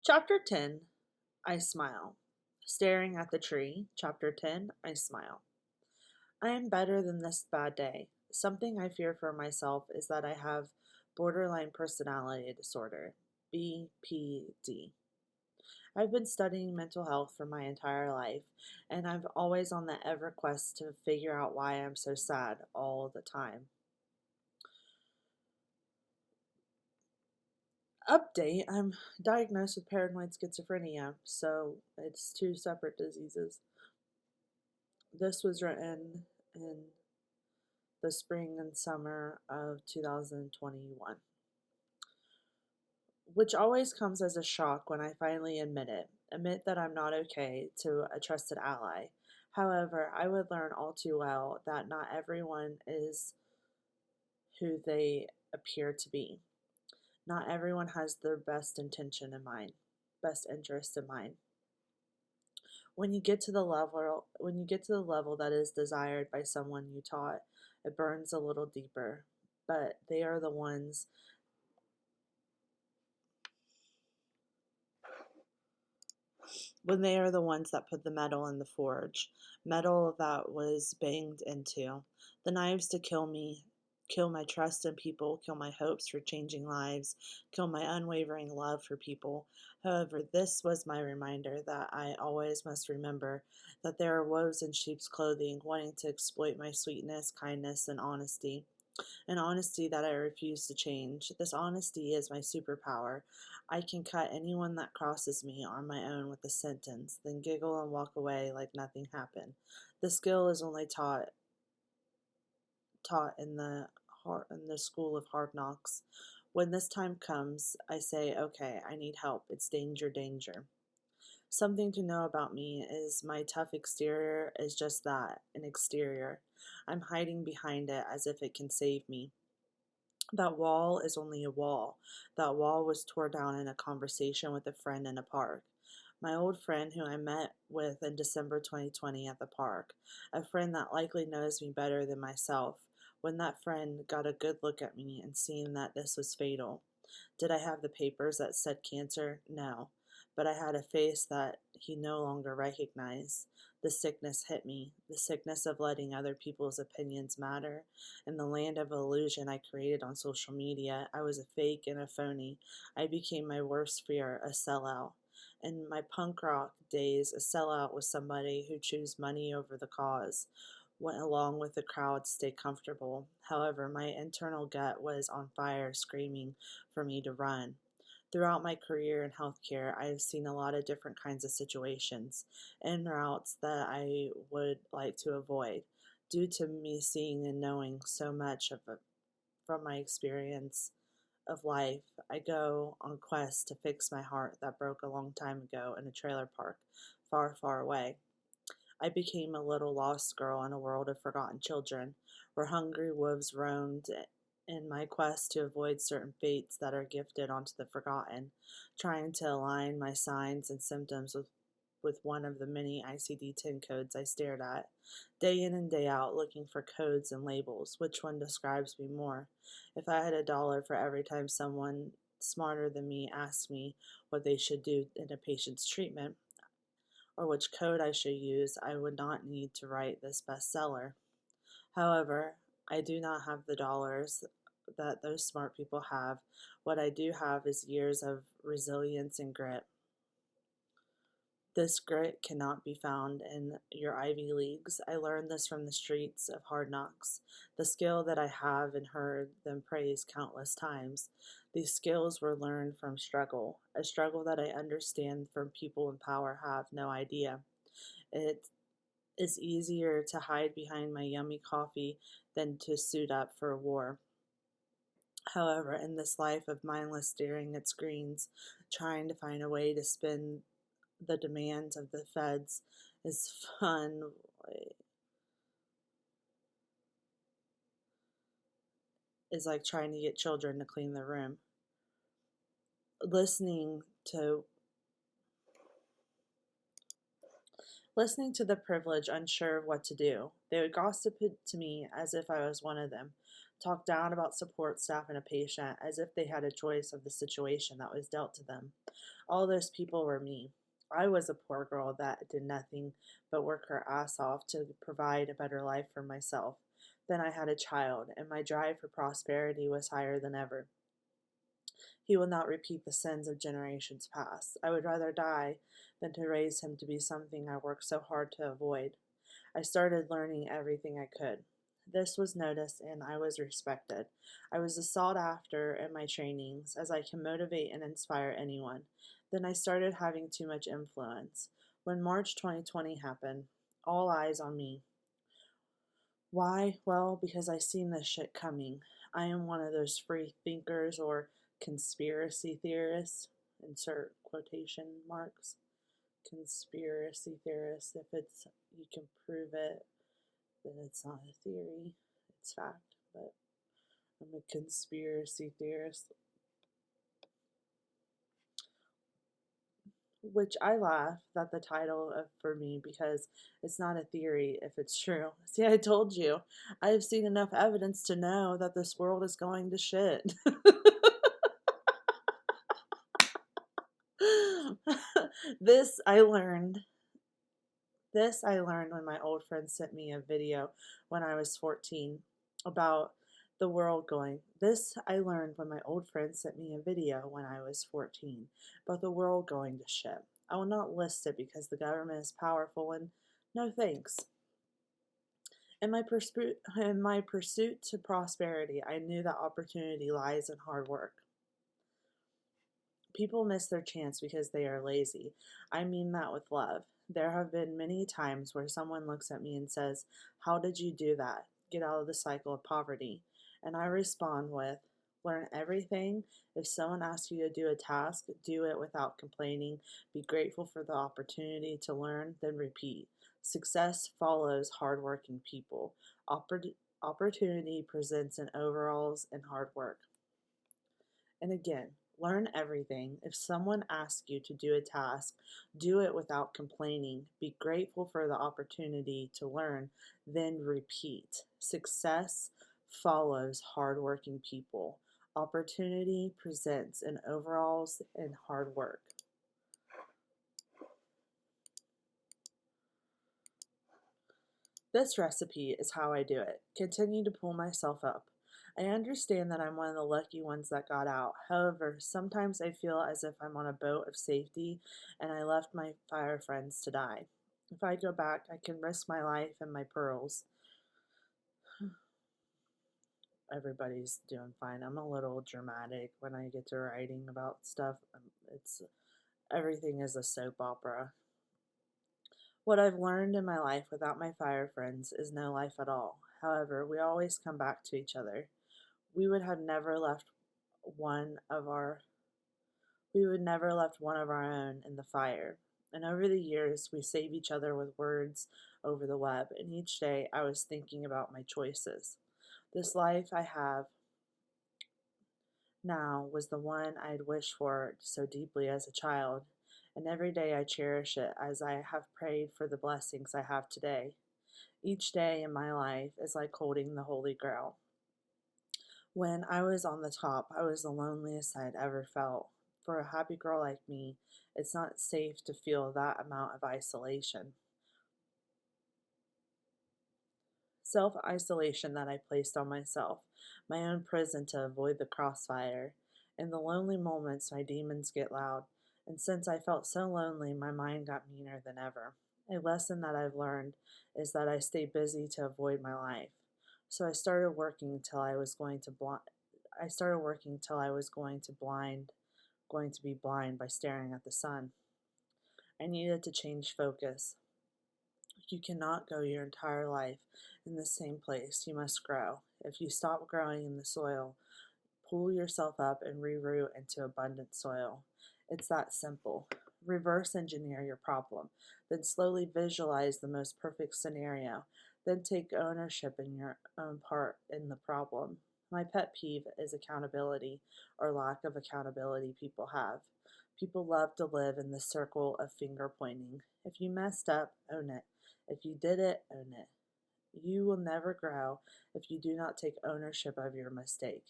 Chapter 10 I Smile. Staring at the tree. Chapter 10 I Smile. I am better than this bad day. Something I fear for myself is that I have borderline personality disorder, BPD. I've been studying mental health for my entire life, and I'm always on the ever quest to figure out why I'm so sad all the time. Update, I'm diagnosed with paranoid schizophrenia, so it's two separate diseases. This was written in the spring and summer of 2021, which always comes as a shock when I finally admit that I'm not okay to a trusted ally. However, I would learn all too well that not everyone is who they appear to be. Not everyone has their best intention in mind, best interest in mind. When you get to the level that is desired by someone you taught, it burns a little deeper. But they are the ones when they are the ones that put the metal in the forge, metal that was banged into, the knives to kill me, kill my trust in people, kill my hopes for changing lives, kill my unwavering love for people. However, this was my reminder that I always must remember that there are wolves in sheep's clothing wanting to exploit my sweetness, kindness, and honesty. An honesty that I refuse to change. This honesty is my superpower. I can cut anyone that crosses me on my own with a sentence, then giggle and walk away like nothing happened. The skill is only taught in the school of hard knocks. When this time comes, I say, okay, I need help. It's danger, danger. Something to know about me is my tough exterior is just that, an exterior. I'm hiding behind it as if it can save me. That wall is only a wall. That wall was torn down in a conversation with a friend in a park. My old friend who I met with in December 2020 at the park. A friend that likely knows me better than myself. When that friend got a good look at me and seen that this was fatal. Did I have the papers that said cancer? No. But I had a face that he no longer recognized. The sickness hit me, the sickness of letting other people's opinions matter. In the land of illusion I created on social media, I was a fake and a phony. I became my worst fear, a sellout. In my punk rock days, a sellout was somebody who chose money over the cause, went along with the crowd to stay comfortable. However, my internal gut was on fire, screaming for me to run. Throughout my career in healthcare, I have seen a lot of different kinds of situations and routes that I would like to avoid. Due to me seeing and knowing so much of it from my experience of life, I go on quests to fix my heart that broke a long time ago in a trailer park far, far away. I became a little lost girl in a world of forgotten children, where hungry wolves roamed in my quest to avoid certain fates that are gifted onto the forgotten, trying to align my signs and symptoms with one of the many ICD-10 codes I stared at, day in and day out looking for codes and labels. Which one describes me more? If I had $1 for every time someone smarter than me asked me what they should do in a patient's treatment, or which code I should use, I would not need to write this bestseller. However, I do not have the dollars that those smart people have. What I do have is years of resilience and grit. This grit cannot be found in your Ivy Leagues. I learned this from the streets of Hard Knocks. The skill that I have and heard them praise countless times. These skills were learned from struggle, a struggle that I understand from people in power have no idea. It is easier to hide behind my yummy coffee than to suit up for war. However, in this life of mindless staring at screens, trying to find a way to spin the demands of the feds is fun. Is like trying to get children to clean their room. Listening to Listening to the privileged, unsure of what to do. They would gossip it to me as if I was one of them. talk down about support staff and a patient as if they had a choice of the situation that was dealt to them. All those people were me. I was a poor girl that did nothing but work her ass off to provide a better life for myself. Then I had a child, and my drive for prosperity was higher than ever. He will not repeat the sins of generations past. I would rather die than to raise him to be something I worked so hard to avoid. I started learning everything I could. This was noticed and I was respected. I was sought after in my trainings as I can motivate and inspire anyone. Then I started having too much influence. When March 2020 happened, all eyes on me. Why? Well, because I seen this shit coming. I am one of those free thinkers or conspiracy theorists. Insert quotation marks. Conspiracy theorists. If it's you can prove it, then it's not a theory. It's fact. But I'm a conspiracy theorist. Which I laugh at the title of, for me because it's not a theory if it's true. See, I told you. I have seen enough evidence to know that this world is going to shit. this I learned. This I learned when my old friend sent me a video when I was 14 about the world going. This I learned when my old friend sent me a video when I was 14 about the world going to shit. I will not list it because the government is powerful and no thanks. In my pursuit to prosperity, I knew that opportunity lies in hard work. People miss their chance because they are lazy. I mean that with love. There have been many times where someone looks at me and says, "How did you do that? Get out of the cycle of poverty." And I respond with, "Learn everything. If someone asks you to do a task, do it without complaining. Be grateful for the opportunity to learn, then repeat. Success follows hardworking people. Opportunity presents in overalls and hard work." And again, learn everything. If someone asks you to do a task, do it without complaining. Be grateful for the opportunity to learn, then repeat. Success follows hardworking people. Opportunity presents in overalls and hard work. This recipe is how I do it. Continue to pull myself up. I understand that I'm one of the lucky ones that got out. However, sometimes I feel as if I'm on a boat of safety and I left my fire friends to die. If I go back, I can risk my life and my pearls. Everybody's doing fine. I'm a little dramatic when I get to writing about stuff. It's everything is a soap opera. What I've learned in my life without my fire friends is no life at all. However, we always come back to each other. We would have never left one of our we would never left one of our own in the fire. And over the years, we save each other with words over the web, and each day I was thinking about my choices. This life I have now was the one I had wished for so deeply as a child, and every day I cherish it as I have prayed for the blessings I have today. Each day in my life is like holding the Holy Grail. When I was on the top, I was the loneliest I had ever felt. For a happy girl like me, it's not safe to feel that amount of isolation. Self isolation that I placed on myself, my own prison to avoid the crossfire. In the lonely moments, my demons get loud, and since I felt so lonely, my mind got meaner than ever. A lesson that I've learned is that I stay busy to avoid my life. So I started working till I was going to blind. I started working till I was going to be blind by staring at the sun. I needed to change focus. You cannot go your entire life in the same place. You must grow. If you stop growing in the soil, pull yourself up and reroot into abundant soil. It's that simple. Reverse engineer your problem. Then slowly visualize the most perfect scenario. Then take ownership in your own part in the problem. My pet peeve is accountability or lack of accountability people have. People love to live in the circle of finger pointing. If you messed up, own it. If you did it, own it. You will never grow if you do not take ownership of your mistake.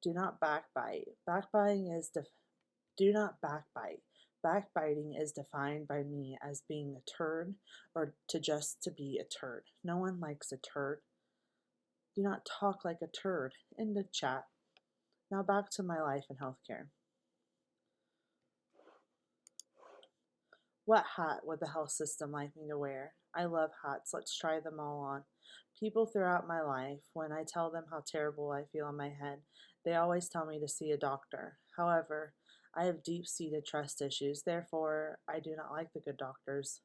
Do not backbite. Do not backbite. Backbiting is defined by me as being a turd or to be a turd. No one likes a turd. Do not talk like a turd. End of chat. Now back to my life in healthcare. What hat would the health system like me to wear? I love hats. Let's try them all on. People throughout my life, when I tell them how terrible I feel in my head, they always tell me to see a doctor. However, I have deep seated trust issues, therefore, I do not like the good doctors.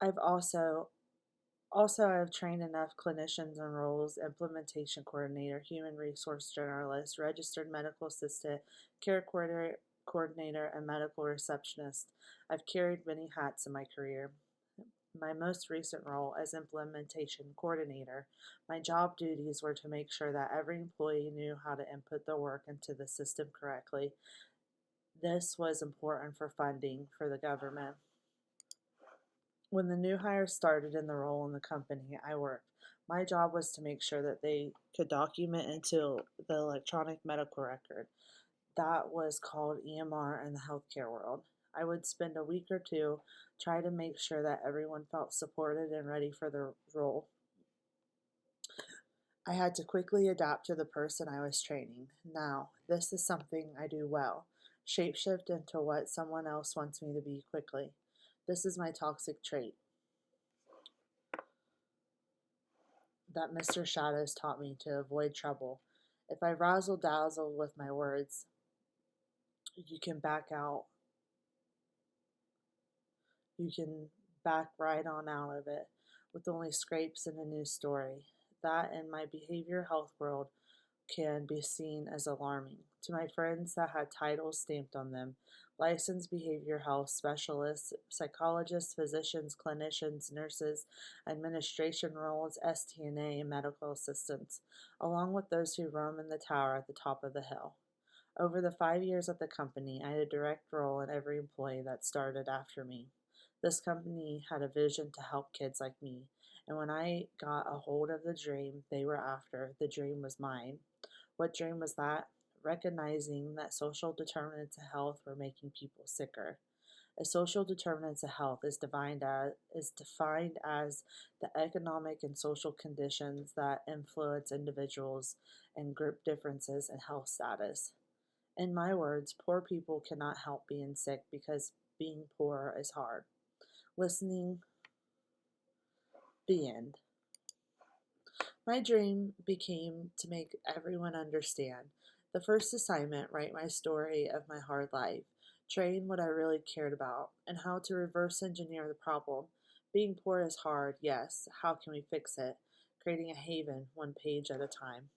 I've I've trained enough clinicians in roles: implementation coordinator, human resource generalist, registered medical assistant, coordinator, and medical receptionist. I've carried many hats in my career. My most recent role as implementation coordinator, my job duties were to make sure that every employee knew how to input their work into the system correctly. This was important for funding for the government. When the new hires started in the role in the company I worked, my job was to make sure that they could document into the electronic medical record. That was called EMR in the healthcare world. I would spend a week or two trying to make sure that everyone felt supported and ready for the role. I had to quickly adapt to the person I was training. Now, this is something I do well: shapeshift into what someone else wants me to be quickly. This is my toxic trait that Mr. Shadows taught me to avoid trouble. If I razzle dazzle with my words, you can back out. You can back right on out of it with only scrapes and a new story. That in my behavior health world can be seen as alarming. To my friends that had titles stamped on them: licensed behavior health specialists, psychologists, physicians, clinicians, nurses, administration roles, STNA, and medical assistants, along with those who roam in the tower at the top of the hill. Over the 5 years at the company, I had a direct role in every employee that started after me. This company had a vision to help kids like me, and when I got a hold of the dream they were after, the dream was mine. What dream was that? Recognizing that social determinants of health were making people sicker. A social determinants of health is defined as the economic and social conditions that influence individuals and group differences in health status. In my words, poor people cannot help being sick because being poor is hard. Listening, the end. My dream became to make everyone understand. The first assignment: write my story of my hard life, train what I really cared about, and how to reverse engineer the problem. Being poor is hard, yes. How can we fix it? Creating a haven, one page at a time.